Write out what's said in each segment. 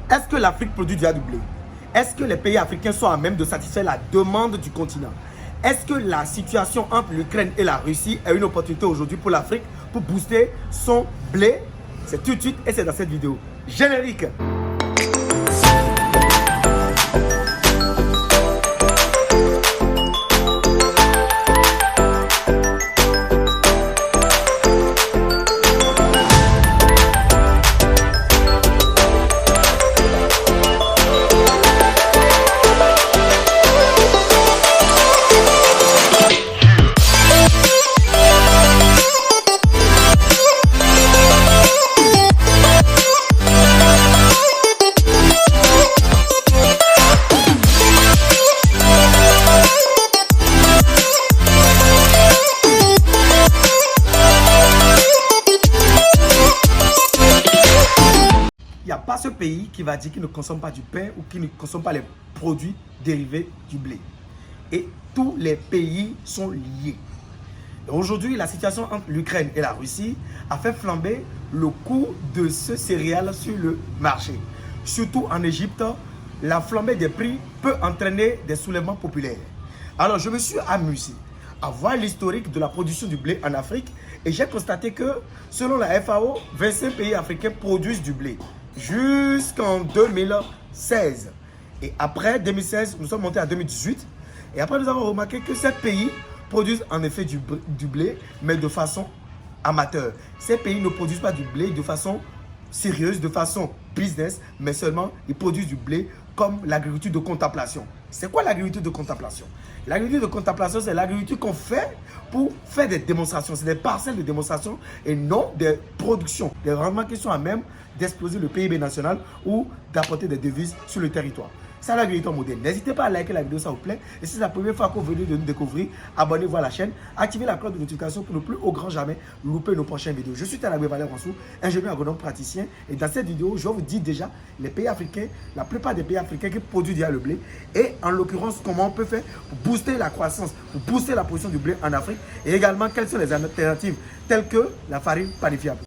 Est-ce que l'Afrique produit déjà du blé? Est-ce que les pays africains sont à même de satisfaire la demande du continent? Est-ce que la situation entre l'Ukraine et la Russie est une opportunité aujourd'hui pour l'Afrique pour booster son blé? C'est tout de suite et c'est dans cette vidéo. Générique! Il n'y a pas ce pays qui va dire qu'il ne consomme pas du pain ou qu'il ne consomme pas les produits dérivés du blé. Et tous les pays sont liés. Aujourd'hui, la situation entre l'Ukraine et la Russie a fait flamber le coût de ce céréal sur le marché. Surtout en Égypte, la flambée des prix peut entraîner des soulèvements populaires. Alors, je me suis amusé à voir l'historique de la production du blé en Afrique et j'ai constaté que, selon la FAO, 25 pays africains produisent du blé jusqu'en 2016. Et après 2016, nous sommes montés à 2018. Et après, nous avons remarqué que ces pays produisent en effet du blé, mais de façon amateur. Ces pays ne produisent pas du blé de façon sérieuse, de façon business, mais seulement ils produisent du blé comme l'agriculture de contemplation. C'est quoi l'agriculture de contemplation? L'agriculture de contemplation, c'est l'agriculture qu'on fait pour faire des démonstrations. C'est des parcelles de démonstration et non des productions, des rendements qui sont à même d'exploser le PIB national ou d'apporter des devises sur le territoire. C'est l'agriculture moderne. N'hésitez pas à liker la vidéo, ça vous plaît. Et si c'est la première fois que vous venez de nous découvrir, abonnez-vous à la chaîne, activez la cloche de notification pour ne plus au grand jamais louper nos prochaines vidéos. Je suis Talabé Valère Ransou, ingénieur agronome praticien. Et dans cette vidéo, je vais vous dire déjà les pays africains, la plupart des pays africains qui produisent déjà le blé. Et en l'occurrence, comment on peut faire pour booster la croissance, pour booster la production du blé en Afrique. Et également, quelles sont les alternatives telles que la farine panifiable.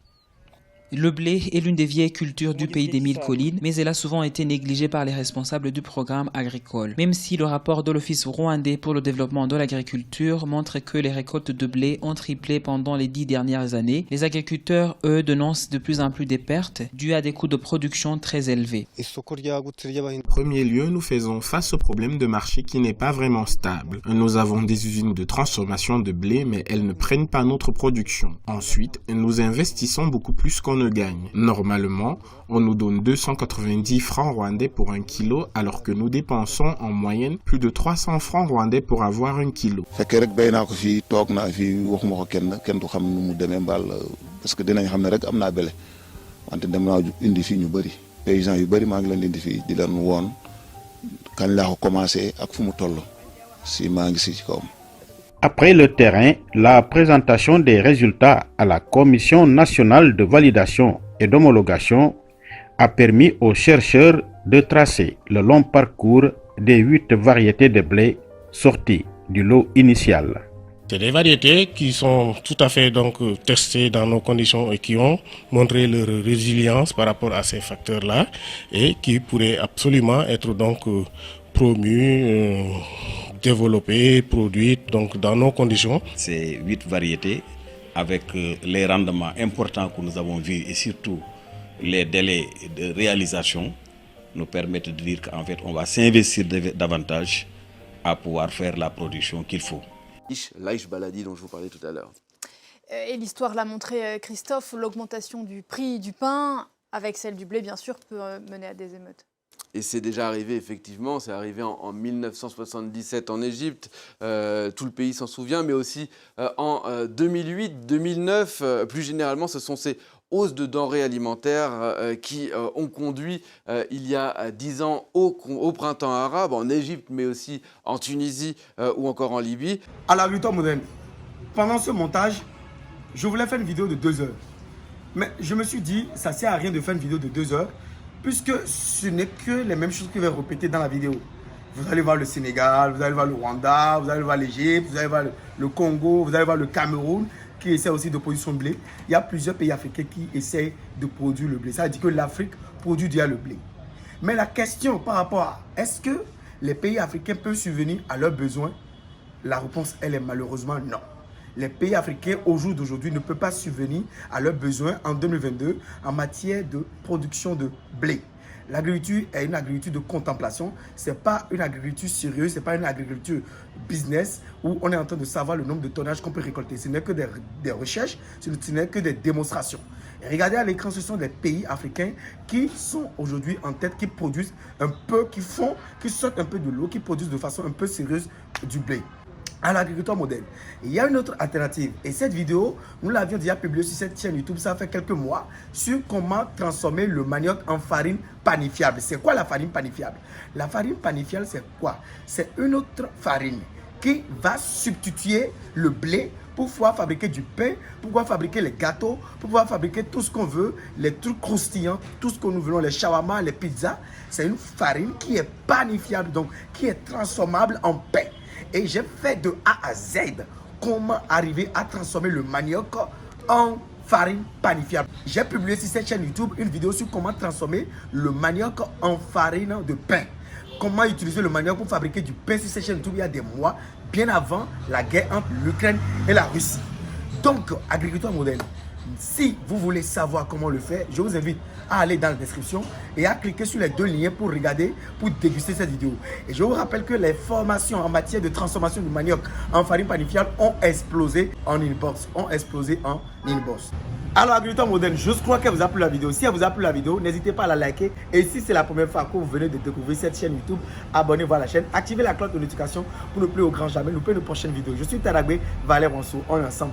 Le blé est l'une des vieilles cultures du pays des mille collines, mais elle a souvent été négligée par les responsables du programme agricole. Même si le rapport de l'Office rwandais pour le développement de l'agriculture montre que les récoltes de blé ont triplé pendant les 10 dernières années, les agriculteurs, eux, dénoncent de plus en plus des pertes dues à des coûts de production très élevés. En premier lieu, nous faisons face au problème de marché qui n'est pas vraiment stable. Nous avons des usines de transformation de blé, mais elles ne prennent pas notre production. Ensuite, nous investissons beaucoup plus qu'on ne gagne. Normalement, on nous donne 290 francs rwandais pour 1 kilo, alors que nous dépensons en moyenne plus de 300 francs rwandais pour avoir 1 kilo. Parce que dinañ xam ne rek am naa bele wante dem naa indi fii ñu bëri paysans yu bëri maa ngi leen di indi fii di leen woon kañ laa ko commencé ak fu mu toll si maa ngi si ci kawam. Après le terrain, la présentation des résultats à la Commission nationale de validation et d'homologation a permis aux chercheurs de tracer le long parcours des 8 variétés de blé sorties du lot initial. C'est des variétés qui sont tout à fait testées dans nos conditions et qui ont montré leur résilience par rapport à ces facteurs-là et qui pourraient absolument être promues, développées, produites dans nos conditions. Ces 8 variétés avec les rendements importants que nous avons vus et surtout les délais de réalisation nous permettent de dire qu'en fait on va s'investir davantage à pouvoir faire la production qu'il faut. L'Aïch Baladi dont je vous parlais tout à l'heure. Et l'histoire l'a montré, Christophe, l'augmentation du prix du pain, avec celle du blé bien sûr, peut mener à des émeutes. Et c'est déjà arrivé, effectivement, c'est arrivé en 1977 en Égypte, tout le pays s'en souvient, mais aussi en 2008, 2009, plus généralement, ce sont ces hausses de denrées alimentaires qui ont conduit il y a 10 ans au printemps arabe, en Égypte, mais aussi en Tunisie ou encore en Libye. À l'agriculture moderne, pendant ce montage, je voulais faire une vidéo de 2 heures. Mais je me suis dit, ça ne sert à rien de faire une vidéo de 2 heures, puisque ce n'est que les mêmes choses que je vais répéter dans la vidéo. Vous allez voir le Sénégal, vous allez voir le Rwanda, vous allez voir l'Égypte, vous allez voir le Congo, vous allez voir le Cameroun, qui essaie aussi de produire son blé. Il y a plusieurs pays africains qui essaient de produire le blé. Ça veut dire que l'Afrique produit déjà le blé. Mais la question par rapport à est-ce que les pays africains peuvent subvenir à leurs besoins? La réponse, elle est malheureusement non. Les pays africains, au jour d'aujourd'hui, ne peuvent pas subvenir à leurs besoins en 2022 en matière de production de blé. L'agriculture est une agriculture de contemplation. Ce n'est pas une agriculture sérieuse, ce n'est pas une agriculture business où on est en train de savoir le nombre de tonnages qu'on peut récolter. Ce n'est que des recherches, ce n'est que des démonstrations. Et regardez à l'écran, ce sont des pays africains qui sont aujourd'hui en tête, qui produisent un peu, qui sortent un peu de l'eau, qui produisent de façon un peu sérieuse du blé. À l'agriculture moderne. Il y a une autre alternative. Et cette vidéo, nous l'avions déjà publiée sur cette chaîne YouTube, ça fait quelques mois, sur comment transformer le manioc en farine panifiable. C'est quoi la farine panifiable? La farine panifiable, c'est quoi? C'est une autre farine qui va substituer le blé pour pouvoir fabriquer du pain, pour pouvoir fabriquer les gâteaux, pour pouvoir fabriquer tout ce qu'on veut, les trucs croustillants, tout ce que nous voulons, les shawarma, les pizzas. C'est une farine qui est panifiable, donc qui est transformable en pain. Et j'ai fait de A à Z comment arriver à transformer le manioc en farine panifiable. J'ai publié sur cette chaîne YouTube une vidéo sur comment transformer le manioc en farine de pain. Comment utiliser le manioc pour fabriquer du pain sur cette chaîne YouTube il y a des mois, bien avant la guerre entre l'Ukraine et la Russie. Donc, agriculteur moderne, si vous voulez savoir comment le faire, je vous invite à aller dans la description et à cliquer sur les deux liens pour regarder, pour déguster cette vidéo. Et je vous rappelle que les formations en matière de transformation du manioc en farine panifiable ont explosé en inbox. Alors, agriculteur moderne, je crois qu'elle vous a plu la vidéo. Si elle vous a plu la vidéo, n'hésitez pas à la liker. Et si c'est la première fois que vous venez de découvrir cette chaîne YouTube, abonnez-vous à la chaîne, activez la cloche de notification pour ne plus au grand jamais louper nos prochaines vidéos. Je suis Tadagbe, Valère Ronceau, on est ensemble.